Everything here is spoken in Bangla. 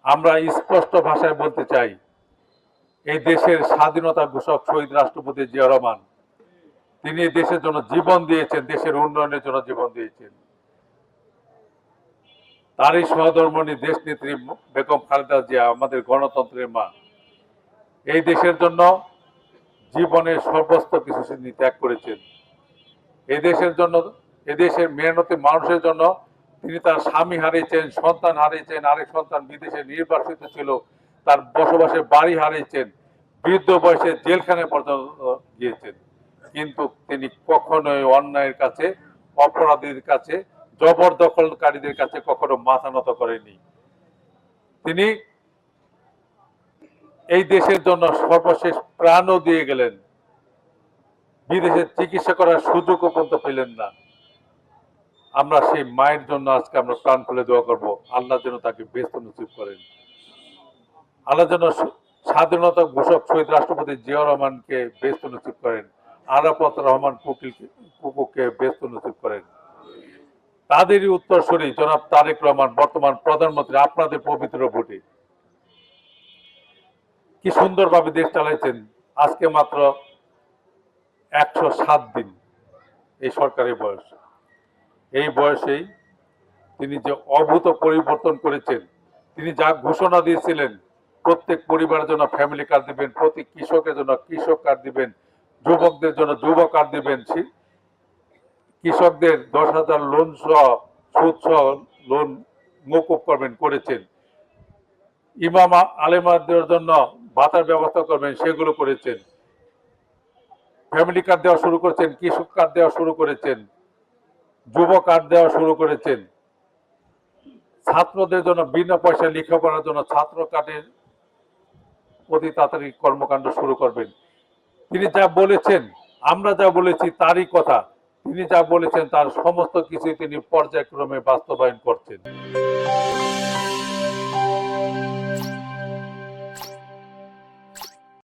আমরা স্পষ্ট ভাষায় বলতে চাই, এই দেশের স্বাধীনতা ঘোষক শহীদ রাষ্ট্রপতি জিয়া রহমান, তিনি দেশের জন্য জীবন দিয়েছেন, দেশের উন্নয়নের জন্য জীবন দিয়েছেন। তারই সহধর্মণী দেশনেত্রী বেগম খালেদা জিয়া, আমাদের গণতন্ত্রের মা, এই দেশের জন্য জীবনের সর্বস্ব কিছু তিনি ত্যাগ করেছেন। এই দেশের জন্য, এদেশের মেহনতি মানুষের জন্য তিনি তার স্বামী হারিয়েছেন, সন্তান হারিয়েছেন, আরেক সন্তান বিদেশে নির্বাসিত ছিল, তার বসবাসের বাড়ি হারিয়েছেন, বৃদ্ধ বয়সে জেলখানায় পর্যন্ত গিয়েছেন। কিন্তু তিনি কখনোই অন্যায়ের কাছে, অপরাধীর কাছে, জবরদখলকারীদের কাছে কখনো মাথা নত করেনি। তিনি এই দেশের জন্য সর্বশেষ প্রাণও দিয়ে গেলেন, বিদেশে চিকিৎসা করার সুযোগও পর্যন্ত পেলেন না। আমরা সেই মায়ের জন্য আজকে আমরা প্রাণ খুলে দোয়া করবো, আল্লাহ যেন তাকে বেহেশত নসিব করেন। আল্লাহ যেন স্বাধীনতা ঘোষক শহীদ রাষ্ট্রপতি জিয়া রহমানকে বেহেশত নসিব করেন, আরাফাত রহমান কুকুকে বেহেশত নসিব করেন। তাদেরই উত্তরসূরি জনাব তারেক রহমান, বর্তমান প্রধানমন্ত্রী, আপনাদের পবিত্র ভোটে কি সুন্দরভাবে দেশ চালাইছেন। আজকে মাত্র 107 দিন এই সরকারের বয়স। এই বয়সেই তিনি যে অভূত পরিবর্তন করেছেন, তিনি যা ঘোষণা দিয়েছিলেন, প্রত্যেক পরিবারের জন্য ফ্যামিলি কার্ড দিবেন, প্রতি কৃষকের জন্য কৃষক কার্ড দিবেন, যুবকদের জন্য যুবক কার্ড দিবেন, কৃষকদের 10,000 লোন সহ সুদ সহ লোন মকুব করবেন, করেছেন। ইমাম আলেমাদের জন্য ভাতার ব্যবস্থা করবেন, সেগুলো করেছেন। ফ্যামিলি কার্ড দেওয়া শুরু করেছেন, কৃষক কার্ড দেওয়া শুরু করেছেন, যুব কার্ড দেওয়া শুরু করেছেন। ছাত্রদের জন্য বিনা পয়সা লেখাপড়ার জন্য ছাত্র কার্ডের অতি তাড়াতাড়ি কর্মকাণ্ড শুরু করবেন। তিনি যা বলেছেন, আমরা যা বলেছি তারই কথা, তিনি যা বলেছেন তার সমস্ত কিছু তিনি পর্যায়ক্রমে বাস্তবায়ন করছেন।